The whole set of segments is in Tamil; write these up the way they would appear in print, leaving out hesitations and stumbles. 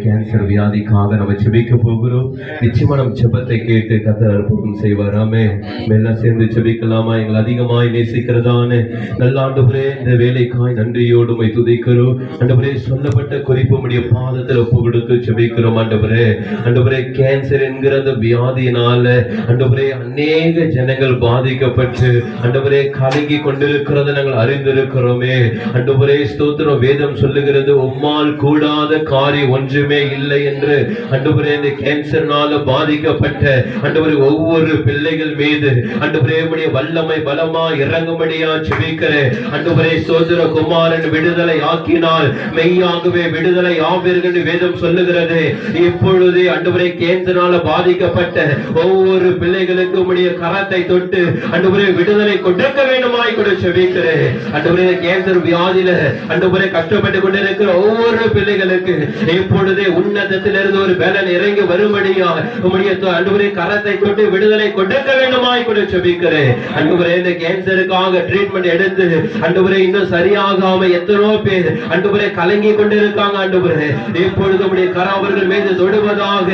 கேன்சர் வியாதிக்காக நம்ம ஜெபிக்க போகிறோம். நிச்சயமா நம்ம ஜெபத்தை கேட்டு கர்த்தர் அற்புதம் செய்வார். ஆமென். எல்லாம் சேர்ந்து ஜெபிக்கலாமா? எங்களை அதிகமாய் நேசிக்கிறதான நல்ல ஆண்டவரே, இந்த வேலைக்காய் நன்றியோடு உம்மை துதிக்கிறோம். ஆண்டவரே, சொல்லப்பட்ட குறிப்பு உம்முடைய பாதத்தில் ஒப்பு கொடுத்து ஜெபிக்கிறோம். ஆண்டவரே, கேன்சர் என்கிற அந்த வியாதியினால ஆண்டவரே அநேக ஜனங்கள் பாதிக்கப்பட்டு ஆண்டவரே கலங்கி கொண்டிருக்கிறத நாங்கள் அறிந்திருக்கிறோமே. ஆண்டவரே ஸ்தோத்திரம். வேதம் சொல்லுகிறது, உம்மால் கூடாத காரியம் ஒன்றுமே இல்லை என்று. ஆண்டவரே, இந்த கேன்சர்னால பாதிக்கப்பட்ட ஆண்டவரே ஒவ்வொரு பிள்ளைகள் மீது ஆண்டவரே உம்முடைய வல்லமை பலமா இறங்கும்படியா ஜெபிக்கிறேன். ஆண்டவரே ஸ்தோத்திர. குமாரன் விடுதலை ஆக்கினால் மெய்யாகவே விடுதலை ஆவீர்கள் வேதம் சொல்லுகிறது. இப்பொழுதே ஆண்டவரே கேன்சர்னால பாதிக்கப்பட்ட ஒவ்வொரு பிள்ளைகளுக்கு உம்முடைய கரத்தை தொட்டு ஆண்டவரே விடுதலை கொடுக்க வேண்டுமாய் கூட ஜெபிக்கிறேன். ஆண்டவரே, கேன்சர் வியாதியில ஆண்டவரே கஷ்டப்பட்டு கொண்டிருக்கிற ஒவ்வொரு பிள்ளைகளுக்கு இப்பொழுதே உன்னதத்திலிருந்து ஒரு பலன் இறங்கி வரும்படியா உம்முடைய ஆண்டவரே கரத்தை தொட்டு விடுதலை கொடுக்க வேண்டுமாய் கூட ஜெபிக்கிறேன். ஆண்டவரே, இந்த கேன்சருக்காக ட்ரீட்மெண்ட் எடுத்து ஆண்டவரே இன்னும் சரியாகாம எத்தனோ பேர் ஆண்டவரே கலங்கி கொண்டிருக்காங்க. ஆண்டவரே, இப்பொழுது உம்முடைய கரம் அவர்கள் மீது தொடுவதாக,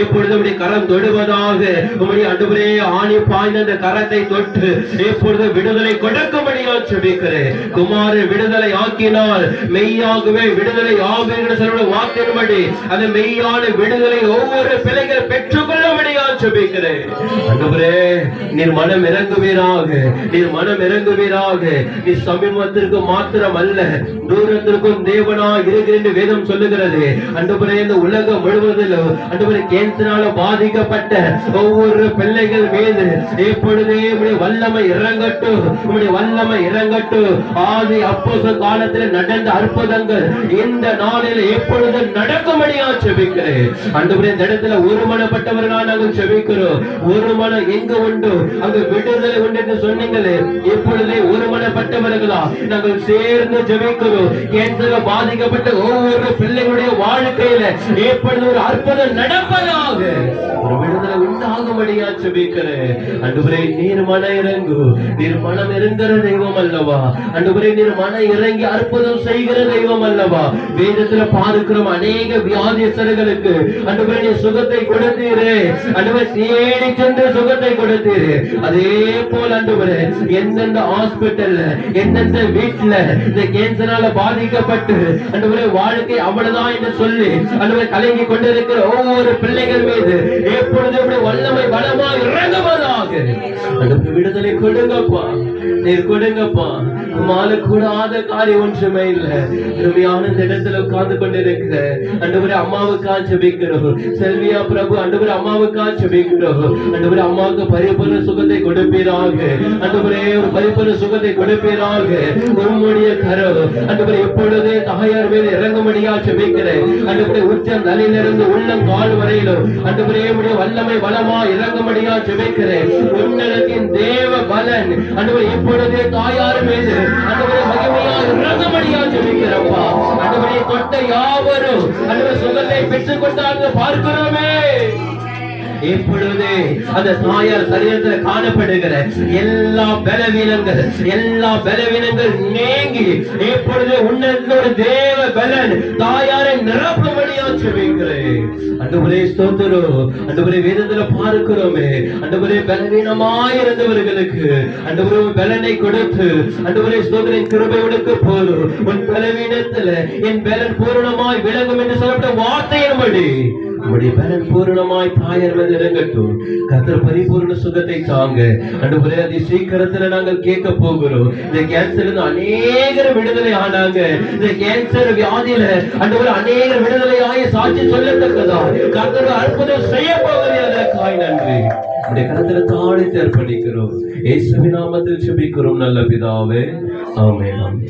இப்பொழுது உம்முடைய கரம் தொடுவதாக. உம்முடைய ஆண்டவரே ஆணி பாய்ந்த அந்த கரத்தை தொட்டு இப்பொழுது விடுதலை கொடுக்கும்படியா ஜெபிக்கிறேன். குமாரன் விடுதலை ஆக்கினால் மெய்யாகவே விடுதலை ஆவீர்கள் சொல்லுகிற வாக்கின்படி அந்த மெய்யான விடுதலை ஒவ்வொரு பிள்ளைகள் பெற்றுக்கொள்ளும்படியா ஜெபிக்கிறேன். ஆண்டவரே, நீர் மனம் இறங்குவீராக, நீர் மனம் இறங்குவீராக. நீ சமீபத்திற்கு மாத்திரம் அல்ல, தூரத்திற்கும் தேவனாய் இருக்கிற என்று வேதம் சொல்லுகிறது. ஆண்டவரே, இந்த உலகம் முழுவதிலும் ஆண்டவரே கேன்சரால பாதிக்கப்பட்ட ஒவ்வொரு பிள்ளைகள் மீது இப்பொழுதே உம்முடைய வல்லமை இறங்கட்டும், உம்முடைய வல்லமை இறங்கட்டும். ஆதி அப்போஸ்தலர் காலத்தில் நடந்த அற்புதங்கள் இந்த நாளில் எப்பொழுது நடக்கும்படியா ஜெபிக்கிறேன். ஆண்டவரே, இந்த இடத்துல ஒருமனப்பட்டவர்களாக நாங்கள் ஜெபிக்கிறோம். ஒரு மனம் எங்க உண்டு அங்கு விடுதலை உண்டு என்று சொன்னீங்களே, இப்பொழுதே ஒருமனப்பட்டவர்களா நாங்கள் சேர்ந்து ஜெபிக்கிறோம். கேன்சர் பாதிக்கப்பட்ட ஒவ்வொரு பிள்ளைகளுடைய வாழ்க்கையில எப்பொழுது ஒரு அற்புதம் நடப்பதாக, ஒரு விடுதலை உண்டாகும்படியா ஜெபிக்கிறேன். ஆண்டவரே, நீர் மனம் இறங்கு, நீர் மனம் இறங்குற தெய்வம் அல்லவா? ஆண்டவரே, நீர் மனம் இறங்கி அற்புதம் செய்கிற தெய்வம் அல்லவா? வேதத்துல பார்க்கிறோம் அநேக வியாதியஸ்தர்களுக்கு ஆண்டவரே நீர் சுகத்தை கொடுத்தீரே. ஆண்டவரே, தேடி சென்று சுகத்தை கொடுத்தீரே. அதே போல ஆண்டவரே, எந்தெந்த ஹாஸ்பிட்டல்ல எந்தெந்த வீட்டுல இந்த கேன்சரால பாதிக்கப்பட்டு ஆண்டவரே வாழ்க்கை அவ்வளவுதான் என்று சொல்லி ஆண்டவரே கலங்கி கொண்டிருக்கிற ஒவ்வொரு பிள்ளைகள் மீது எப்பொழுது வல்லமை பலமா இறங்குவதாக. ஆண்டவரே, விடுதலை கொடுங்கப்பா, நீர் கொடுங்கப்பா. உம்மால கூடாத காரியம் ஒன்றுமே இல்லை. அருமையான இந்த இடத்துல உட்கார்ந்து கொண்டிருக்கிற ஆண்டவரே அம்மாவுக்காக ஜெபிக்கிறோம். செல்வியா பிரபு ஆண்டவரே அம்மாவுக்காக ஜெபிக்கிறோம். ஆண்டவரே, அம்மாவுக்கு பரிபூர்ண சுகத்தை கொடுப்பீராக. ஆண்டவரே, ஒரு பரிபூர்ண சுகத்தை கொடுப்பீராக. உம்முடைய கரம் ஆண்டவரே எப்பொழுதே தாயார் மேல் இறங்கும்படியா ஜெபிக்கிறேன். ஆண்டவரே, உச்சம் தலையிலிருந்து உள்ளம் கால் வரையிலும் ஆண்டவரே உம்முடைய வல்லமை பலமா இறங்கும்படியா ஜெபிக்கிறேன். உன்னதத்தின் தேவ பலன் ஆண்டவரே இப்பொழுதே தாயார் மீது ஆண்டவரே மகிமையா இறங்கும்படியா ஜெபிக்கிறப்பா. ஆண்டவரே, தொட்ட யாவரும் ஆண்டவரே சுகத்தை பெற்றுக் கொண்டார்கள் பார்க்கிறோமே. இப்பொழுது அந்த தாயார் சரீரத்தில் காணப்படுகிற எல்லா பலவீனங்கள் நீங்கி இப்பொழுது உன்னதொரு தேவ பலன் தாயாரை நிரப்பும்படியா ஜெபிக்கிறேன். ஆண்டவரே ஸ்தோத்திரம். ஆண்டவரே, வேதத்துல பார்க்கிறோமே ஆண்டவரே பலவீனமாயிருந்தவர்களுக்கு ஆண்டவரே பலனை கொடுத்து ஆண்டவரே ஸ்தோத்திரம் கிருபை கொடுக்க போதும். உன் பலவீனத்துல என் பலன் பூரணமாய் விளங்கும் என்று சொல்லப்பட்ட வார்த்தையின்படி உம்முடைய பலன் பூரணமாய் தாயார் மீது இறங்கட்டும். கர்த்தர் பரிபூர்ண சுகத்தை தாங்க. ஆண்டவரே, அதி சீக்கிரத்துல நாங்கள் கேட்க போகிறோம். இந்த கேன்சர் அநேகர் விடுதலை ஆனாங்க. இந்த கேன்சர் வியாதியில ஆண்டவரே அநேகர் விடுதலை ஆகி சாட்சி சொல்லத்தக்கதா கர்த்தர் அற்புதம் செய்ய போகிறதற்காய் நன்றி. உடைய கரத்துல தாழ்த்தி அர்ப்பணிக்கிறோம். இயேசுவின் நாமத்தில் ஜெபிக்கிறோம் நல்ல பிதாவே. ஆமென்.